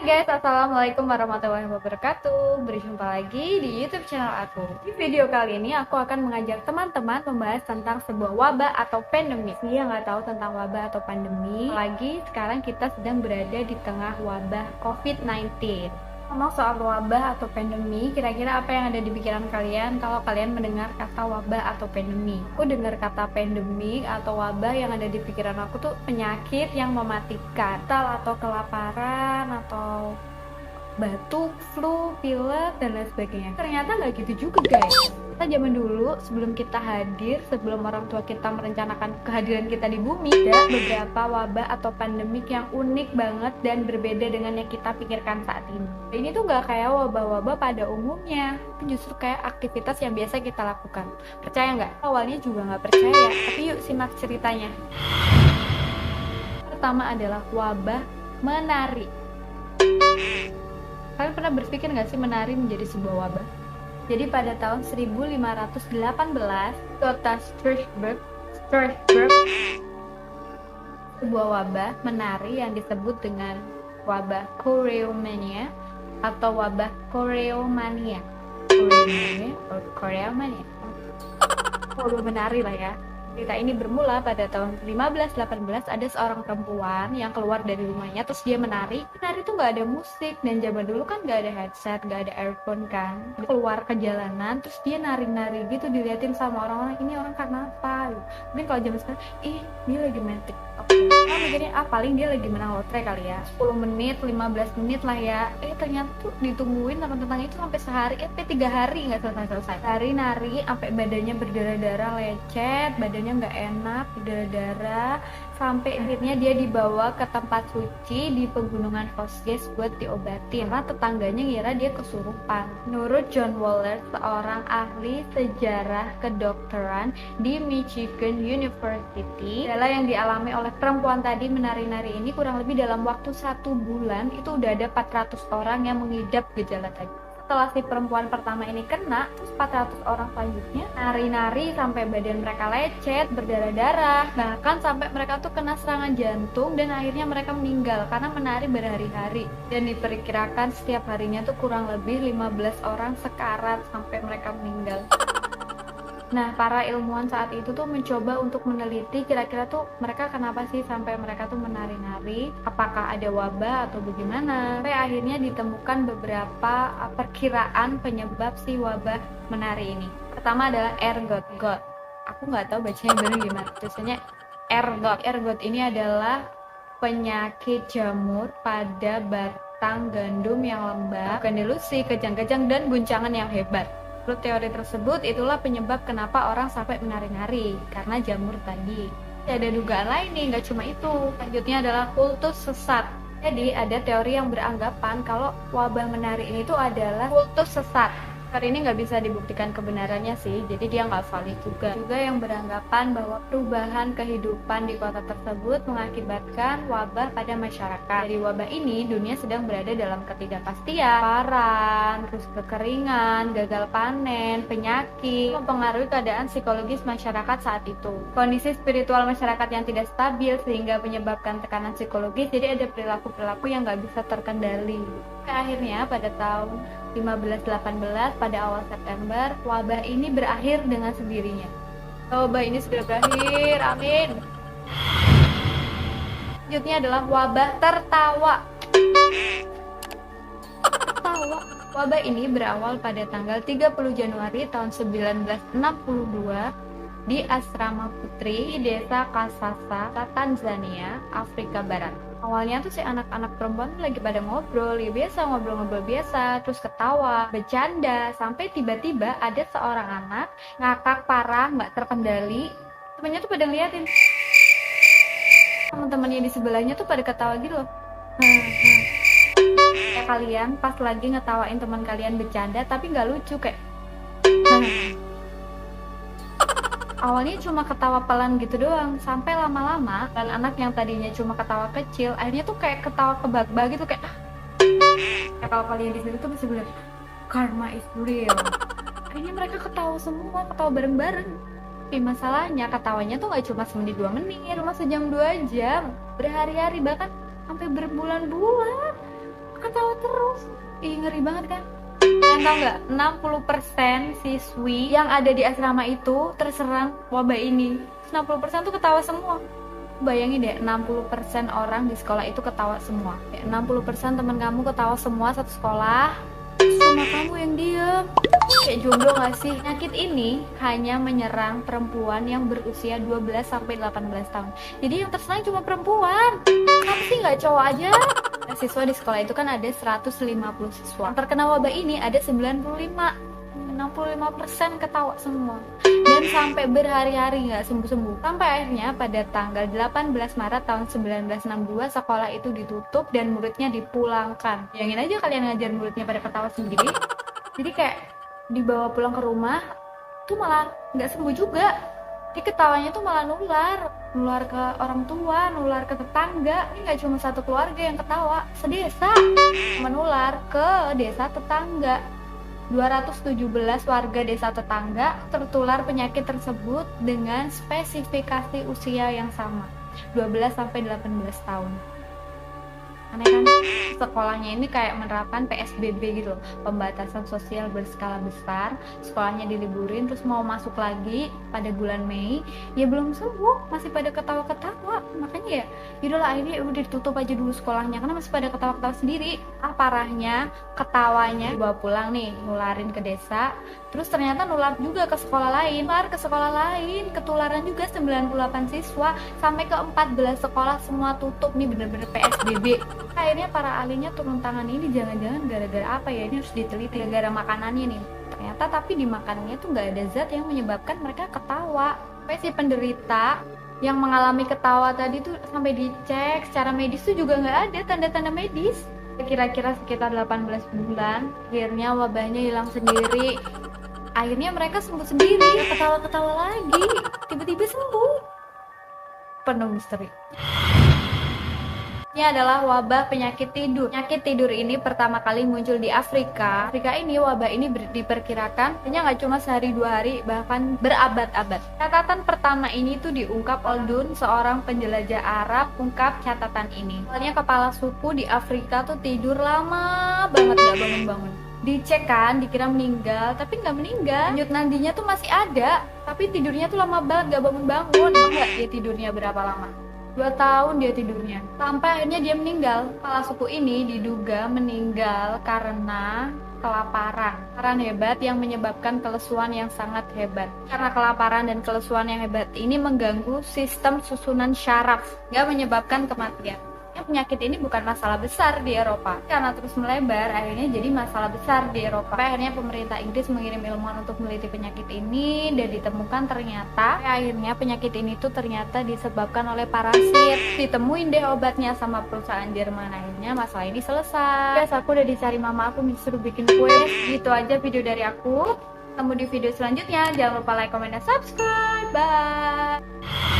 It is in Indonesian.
Guys, assalamualaikum warahmatullahi wabarakatuh. Berjumpa lagi di YouTube channel aku. Di video kali ini aku akan mengajak teman-teman membahas tentang sebuah wabah atau pandemi. Dia nggak tahu tentang wabah atau pandemi. Apalagi sekarang kita sedang berada di tengah wabah COVID-19. Ngomong soal wabah atau pandemi, kira-kira apa yang ada di pikiran kalian kalau kalian mendengar kata wabah atau pandemi? Aku dengar kata pandemi atau wabah yang ada di pikiran aku tuh penyakit yang mematikan, atau kelaparan, atau batuk, flu, pilek, dan lain sebagainya. Ternyata nggak gitu juga guys. Kita zaman dulu, sebelum kita hadir, sebelum orang tua kita merencanakan kehadiran kita di bumi, ada beberapa wabah atau pandemik yang unik banget dan berbeda dengan yang kita pikirkan saat ini. Ini tuh nggak kayak wabah-wabah pada umumnya, justru kayak aktivitas yang biasa kita lakukan. Percaya nggak? Awalnya juga nggak percaya, tapi yuk simak ceritanya. Pertama adalah wabah menari. Kalian pernah berpikir nggak sih menari menjadi sebuah wabah? Jadi pada tahun 1518, kota Strasbourg, sebuah wabah menari yang disebut dengan wabah choreomania atau wabah choreomania. Wabah menari lah ya. Cerita ini bermula pada tahun 1518. Ada seorang perempuan yang keluar dari rumahnya, terus dia menari. Menari tuh nggak ada musik, dan zaman dulu kan nggak ada headset, nggak ada earphone kan. Dia keluar ke jalanan, terus dia nari-nari gitu, diliatin sama orang-orang, ini orang karena apa? Mungkin kalau zaman sekarang, dia lagi main TikTok. Nah, mikirnya paling dia lagi menang lotre kali ya. 10 menit, 15 menit lah ya. Ternyata tuh ditungguin tentang itu sampai sehari, 3 hari nggak selesai. Hari nari sampai badannya berdarah-darah, lecet, badannya nggak enak, berdarah-darah, sampai akhirnya dia dibawa ke tempat suci di pegunungan Vosges buat diobatin karena tetangganya ngira dia kesurupan. Menurut John Waller, seorang ahli sejarah kedokteran di Michigan University, adalah yang dialami oleh perempuan tadi menari-nari ini kurang lebih dalam waktu 1 bulan itu udah ada 400 orang yang mengidap gejala tadi. Setelah si perempuan pertama ini kena, terus 400 orang selanjutnya nari-nari sampai badan mereka lecet, berdarah-darah, bahkan sampai mereka tuh kena serangan jantung dan akhirnya mereka meninggal karena menari berhari-hari. Dan diperkirakan setiap harinya tuh kurang lebih 15 orang sekarat sampai mereka meninggal. Nah, para ilmuwan saat itu tuh mencoba untuk meneliti kira-kira tuh mereka kenapa sih sampai mereka tuh menari-nari, apakah ada wabah atau bagaimana. Sampai akhirnya ditemukan beberapa perkiraan penyebab si wabah menari ini. Pertama adalah ergot. Aku nggak tahu bacanya benar gimana. Tulisannya ergot. Ergot ini adalah penyakit jamur pada batang gandum yang lembab, bukan delusi, kejang-kejang, dan guncangan yang hebat. Menurut teori tersebut, itulah penyebab kenapa orang sampai menari-nari, karena jamur tadi. Ada dugaan lain nih, nggak cuma itu. Selanjutnya adalah kultus sesat. Jadi ada teori yang beranggapan kalau wabah menari ini tuh adalah kultus sesat. Teori ini nggak bisa dibuktikan kebenarannya sih, jadi dia nggak valid juga. Juga yang beranggapan bahwa perubahan kehidupan di kota tersebut mengakibatkan wabah pada masyarakat. Dari wabah ini, dunia sedang berada dalam ketidakpastian, kelaparan, terus kekeringan, gagal panen, penyakit, mempengaruhi keadaan psikologis masyarakat saat itu. Kondisi spiritual masyarakat yang tidak stabil sehingga menyebabkan tekanan psikologis, jadi ada perilaku-perilaku yang nggak bisa terkendali. Akhirnya pada tahun 1518 pada awal September, wabah ini berakhir dengan sendirinya. Wabah ini sudah berakhir, amin. Selanjutnya adalah wabah tertawa. Wabah ini berawal pada tanggal 30 Januari tahun 1962 di Asrama Putri di desa Kasasa, Tanzania, Afrika Barat. Awalnya tuh si anak-anak perempuan tuh lagi pada ngobrol, ya biasa, ngobrol-ngobrol biasa, terus ketawa, bercanda, sampai tiba-tiba ada seorang anak ngakak parah, nggak terkendali. Temennya tuh pada ngeliatin. Teman-temannya di sebelahnya tuh pada ketawa gitu loh. Kayak kalian pas lagi ngetawain teman kalian bercanda tapi nggak lucu, kayak awalnya cuma ketawa pelan gitu doang, sampai lama-lama dan anak yang tadinya cuma ketawa kecil akhirnya tuh kayak ketawa kebak-bak gitu, kayak kalau kalian di situ tuh bisa bilang karma is real. Akhirnya mereka ketawa semua, ketawa bareng-bareng. Tapi masalahnya ketawanya tuh nggak cuma semenit 2 menit, cuma sejam 2 jam, berhari-hari, bahkan sampai berbulan-bulan. ketawa terus. Ih, ngeri banget kan. Kalian tau nggak, 60% siswi yang ada di asrama itu terserang wabah ini. 60% tuh ketawa semua. Bayangin deh, 60% orang di sekolah itu ketawa semua. 60% teman kamu ketawa semua satu sekolah, cuma kamu yang diem. Kayak jomblo gak sih? Penyakit ini hanya menyerang perempuan yang berusia 12-18 tahun. Jadi yang terserang cuma perempuan. Kenapa sih nggak cowok aja? Siswa di sekolah itu kan ada 150 siswa. Yang terkena wabah ini ada 95. 65% ketawa semua. Dan sampai berhari-hari nggak sembuh-sembuh. Sampai akhirnya pada tanggal 18 Maret tahun 1962 sekolah itu ditutup dan muridnya dipulangkan. Bayangin aja kalian ngajar muridnya pada ketawa sendiri. Jadi kayak dibawa pulang ke rumah tuh malah nggak sembuh juga. Jadi ketawanya tuh malah nular ke orang tua, nular ke tetangga. Ini nggak cuma satu keluarga yang ketawa, sedesa menular ke desa tetangga. 217 warga desa tetangga tertular penyakit tersebut dengan spesifikasi usia yang sama, 12-18 tahun. Aneh kan? Sekolahnya ini kayak menerapkan PSBB gitu loh, pembatasan sosial berskala besar. Sekolahnya diliburin, terus mau masuk lagi pada bulan Mei, ya belum sembuh, masih pada ketawa-ketawa. Makanya ya yaudah akhirnya udah ditutup aja dulu sekolahnya karena masih pada ketawa-ketawa sendiri. Parahnya ketawanya dibawa pulang nih, nularin ke desa, terus ternyata nular juga ke sekolah lain, ketularan juga 98 siswa, sampai ke 14 sekolah semua tutup nih, bener-bener PSBB. Akhirnya para ahlinya turun tangan, ini jangan-jangan gara-gara apa ya, ini harus diteliti, gara-gara makanannya nih. Ternyata tapi di makanannya tuh nggak ada zat yang menyebabkan mereka ketawa. Sampai si penderita yang mengalami ketawa tadi tuh sampai dicek secara medis tuh juga nggak ada tanda-tanda medis. Kira-kira sekitar 18 bulan, akhirnya wabahnya hilang sendiri. Akhirnya mereka sembuh sendiri, ketawa-ketawa lagi, tiba-tiba sembuh. Penuh misteri. Ini adalah wabah penyakit tidur. Penyakit tidur ini pertama kali muncul di Afrika. Afrika ini wabah ini diperkirakan hanya nggak cuma sehari dua hari, bahkan berabad-abad. Catatan pertama ini tuh diungkap Oldun, seorang penjelajah Arab, ungkap catatan ini. Awalnya kepala suku di Afrika tuh tidur lama banget nggak bangun-bangun. Dicek kan, dikira meninggal, tapi nggak meninggal. Lanjut nantinya tuh masih ada, tapi tidurnya tuh lama banget nggak bangun-bangun. Nggak, dia tidurnya berapa lama? 2 tahun dia tidurnya, sampai akhirnya dia meninggal. Kepala suku ini diduga meninggal karena kelaparan. Kelaparan hebat yang menyebabkan kelesuan yang sangat hebat. Karena kelaparan dan kelesuan yang hebat ini mengganggu sistem susunan syaraf, nggak menyebabkan kematian. Penyakit ini bukan masalah besar di Eropa. Karena terus melebar, akhirnya jadi masalah besar di Eropa. Akhirnya pemerintah Inggris mengirim ilmuwan untuk meneliti penyakit ini, dan ditemukan ternyata akhirnya penyakit ini tuh ternyata disebabkan oleh parasit. Ditemuin deh obatnya sama perusahaan Jerman. Akhirnya masalah ini selesai. Guys, aku udah dicari mama aku disuruh bikin kue. Gitu aja video dari aku. Ketemu di video selanjutnya. Jangan lupa like, comment, dan subscribe. Bye.